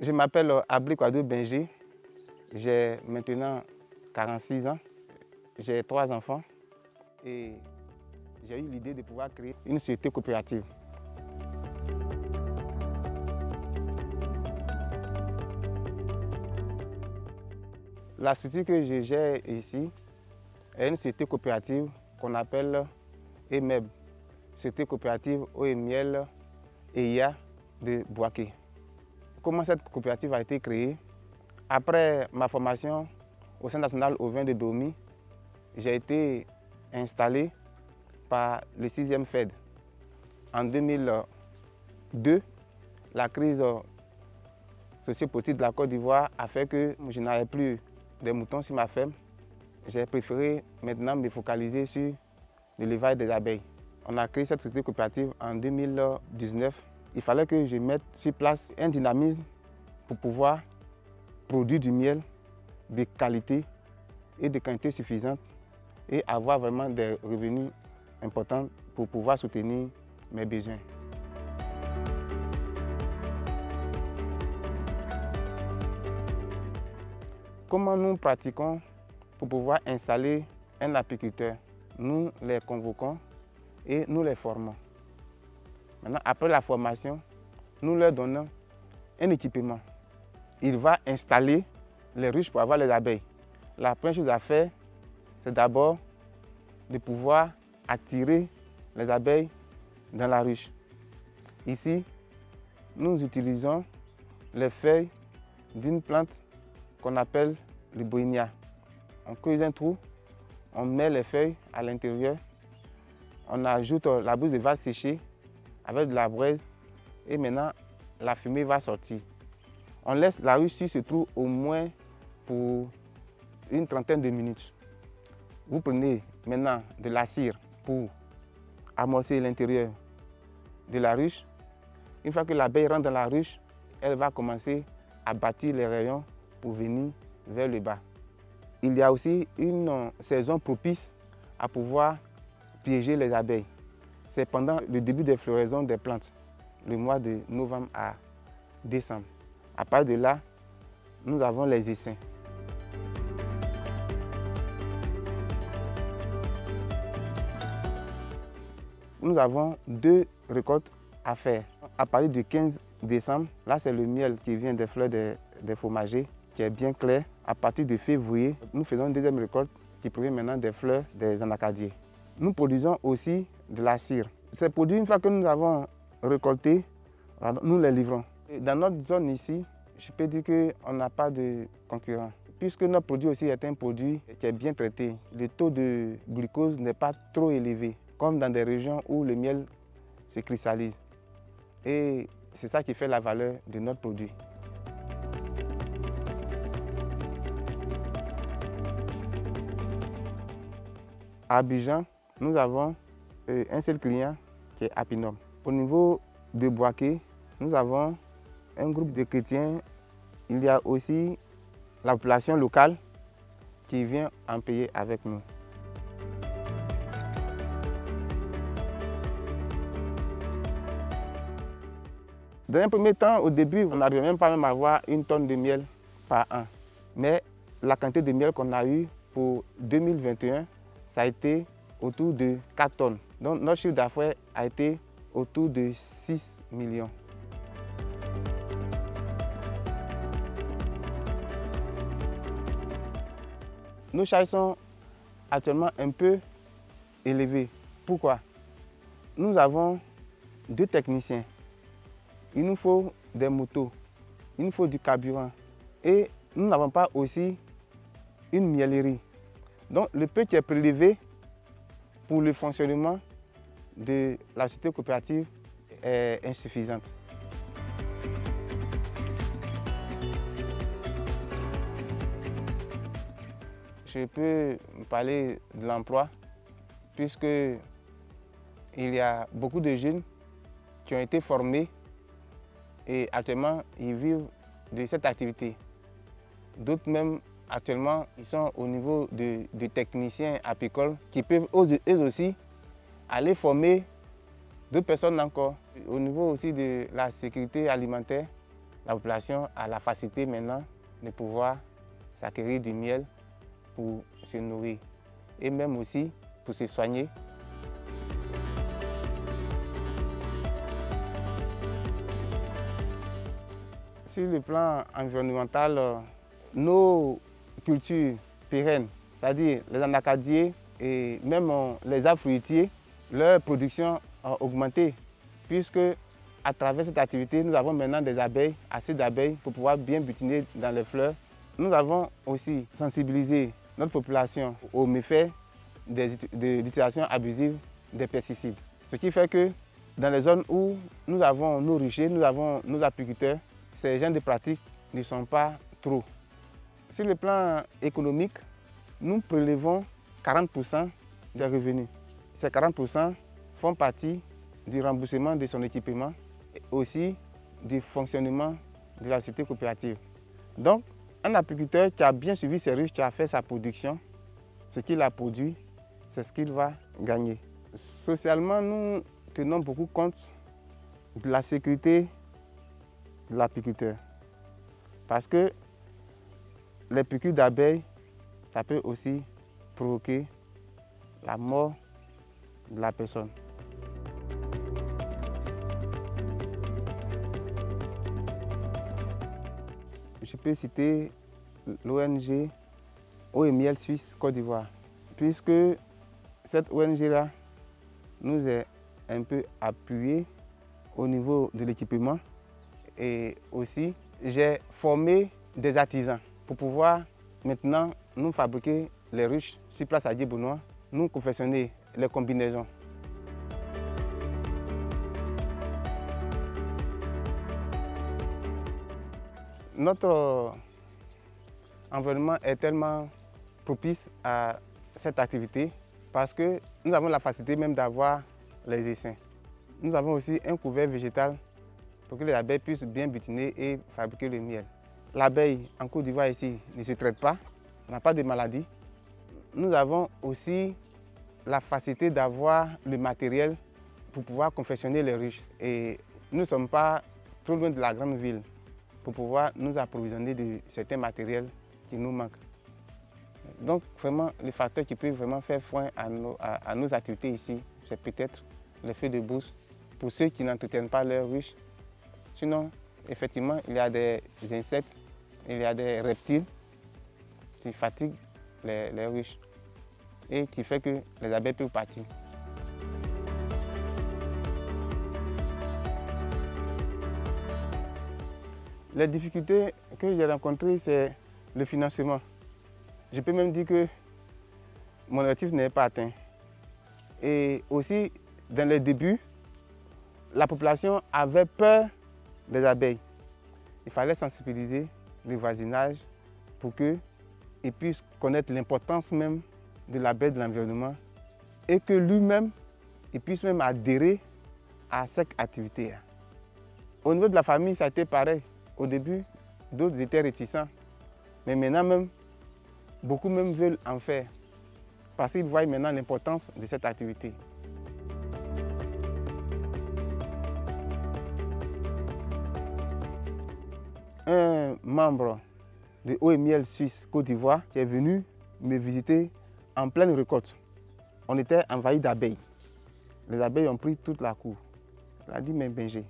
Je m'appelle Abli Kouadou Benji. J'ai maintenant 46 ans. J'ai 3 enfants et j'ai eu l'idée de pouvoir créer une société coopérative. La structure que je gère ici est une société coopérative qu'on appelle EMEB, Société coopérative eau et miel EIA de Bouaké. Comment cette coopérative a été créée? Après ma formation au Centre national au vin de Domi, j'ai été installé par le 6e FED. En 2002, la crise sociopolitique de la Côte d'Ivoire a fait que je n'avais plus de moutons sur ma ferme. J'ai préféré maintenant me focaliser sur l'élevage des abeilles. On a créé cette société coopérative en 2019. Il fallait que je mette sur place un dynamisme pour pouvoir produire du miel de qualité et de quantité suffisante et avoir vraiment des revenus importants pour pouvoir soutenir mes besoins. Comment nous pratiquons pour pouvoir installer un apiculteur? Nous les convoquons et nous les formons. Maintenant, après la formation, nous leur donnons un équipement. Il va installer les ruches pour avoir les abeilles. La première chose à faire, c'est d'abord de pouvoir attirer les abeilles dans la ruche. Ici, nous utilisons les feuilles d'une plante qu'on appelle le boinia. On creuse un trou, on met les feuilles à l'intérieur, on ajoute la bouse de vase séchée avec de la braise et maintenant la fumée va sortir. On laisse la ruche sur ce trou au moins pour une trentaine de minutes. Vous prenez maintenant de la cire pour amorcer l'intérieur de la ruche. Une fois que l'abeille rentre dans la ruche, elle va commencer à bâtir les rayons pour venir vers le bas. Il y a aussi une saison propice à pouvoir piéger les abeilles. C'est pendant le début des floraisons des plantes, le mois de novembre à décembre. À partir de là, nous avons les essaims. Nous avons 2 récoltes à faire. À partir du 15 décembre, là c'est le miel qui vient des fleurs des fromagers, qui est bien clair. À partir de février, nous faisons une deuxième récolte qui provient maintenant des fleurs des anacardiers. Nous produisons aussi de la cire. Ces produits, une fois que nous avons récolté, nous les livrons. Dans notre zone ici, je peux dire qu'on n'a pas de concurrents. Puisque notre produit aussi est un produit qui est bien traité, le taux de glucose n'est pas trop élevé, comme dans des régions où le miel se cristallise. Et c'est ça qui fait la valeur de notre produit. À Abidjan, nous avons un seul client qui est Apinom. Au niveau de Bouaké, nous avons un groupe de chrétiens. Il y a aussi la population locale qui vient en payer avec nous. Dans un premier temps, au début, on n'arrivait même pas à avoir 1 tonne de miel par an. Mais la quantité de miel qu'on a eue pour 2021, ça a été autour de 4 tonnes. Donc notre chiffre d'affaires a été autour de 6 millions. Nos charges sont actuellement un peu élevées. Pourquoi? Nous avons 2 techniciens. Il nous faut des motos, il nous faut du carburant et nous n'avons pas aussi une miellerie. Donc le peu qui est prélevé pour le fonctionnement de la société coopérative est insuffisante. Je peux parler de l'emploi puisque il y a beaucoup de jeunes qui ont été formés et actuellement ils vivent de cette activité. D'autres même actuellement ils sont au niveau de techniciens apicoles qui peuvent eux aussi aller former d'autres personnes encore. Au niveau aussi de la sécurité alimentaire, la population a la facilité maintenant de pouvoir s'acquérir du miel pour se nourrir et même aussi pour se soigner. Sur le plan environnemental, nos cultures pérennes, c'est-à-dire les anacardiers et même les arbres fruitiers, leur production a augmenté puisque à travers cette activité, nous avons maintenant des abeilles, assez d'abeilles pour pouvoir bien butiner dans les fleurs. Nous avons aussi sensibilisé notre population aux méfaits de l'utilisation abusive des pesticides. Ce qui fait que dans les zones où nous avons nos ruchers, nous avons nos apiculteurs, ces genres de pratiques ne sont pas trop. Sur le plan économique, nous prélevons 40% des revenus. Ces 40% font partie du remboursement de son équipement et aussi du fonctionnement de la société coopérative. Donc, un apiculteur qui a bien suivi ses ruches, qui a fait sa production, ce qu'il a produit, c'est ce qu'il va gagner. Socialement, nous tenons beaucoup compte de la sécurité de l'apiculteur. Parce que les piqûres d'abeilles, ça peut aussi provoquer la mort de la personne. Je peux citer l'ONG Eau et Miel Suisse Côte d'Ivoire, puisque cette ONG-là nous est un peu appuyée au niveau de l'équipement et aussi j'ai formé des artisans pour pouvoir maintenant nous fabriquer les ruches sur place à Djibounois, nous confectionner les combinaisons. Notre environnement est tellement propice à cette activité parce que nous avons la facilité même d'avoir les essaims. Nous avons aussi un couvert végétal pour que les abeilles puissent bien butiner et fabriquer le miel. L'abeille en Côte d'Ivoire ici ne se traite pas, n'a pas de maladie. Nous avons aussi la facilité d'avoir le matériel pour pouvoir confectionner les ruches. Et nous ne sommes pas trop loin de la grande ville pour pouvoir nous approvisionner de certains matériels qui nous manquent. Donc vraiment, le facteur qui peut vraiment faire frein à nos activités ici, c'est peut-être le feu de brousse pour ceux qui n'entretiennent pas leurs ruches. Sinon, effectivement, il y a des insectes, il y a des reptiles qui fatiguent les ruches et qui fait que les abeilles peuvent partir. Les difficultés que j'ai rencontrées, c'est le financement. Je peux même dire que mon objectif n'est pas atteint. Et aussi, dans les débuts, la population avait peur des abeilles. Il fallait sensibiliser le voisinage pour qu'ils puissent connaître l'importance même de l'abeille de l'environnement et que lui-même, il puisse même adhérer à cette activité. Au niveau de la famille, ça a été pareil. Au début, d'autres étaient réticents. Mais maintenant même, beaucoup même veulent en faire parce qu'ils voient maintenant l'importance de cette activité. Un membre de Eau et Miel Suisse Côte d'Ivoire qui est venu me visiter en pleine récolte. On était envahi d'abeilles. Les abeilles ont pris toute la cour. Il a dit, mais Benji,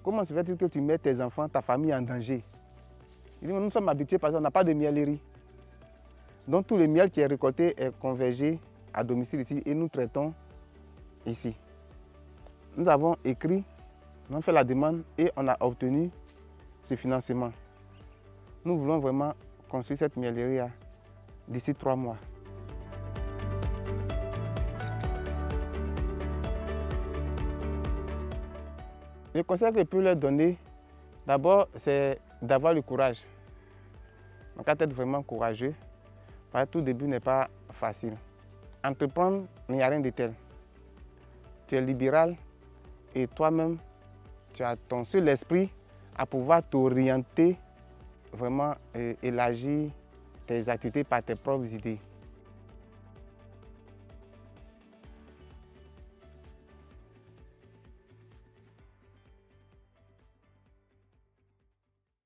comment se fait-il que tu mets tes enfants, ta famille en danger? Il dit, nous sommes habitués parce qu'on n'a pas de miellerie. Donc tout le miel qui est récolté est convergé à domicile ici et nous traitons ici. Nous avons écrit, on a fait la demande et on a obtenu ce financement. Nous voulons vraiment construire cette miellerie d'ici 3 mois. Le conseil que je peux leur donner, d'abord, c'est d'avoir le courage. Donc, être vraiment courageux, parce que tout début n'est pas facile. Entreprendre, il n'y a rien de tel. Tu es libéral et toi-même, tu as ton seul esprit à pouvoir t'orienter, vraiment élargir tes activités par tes propres idées.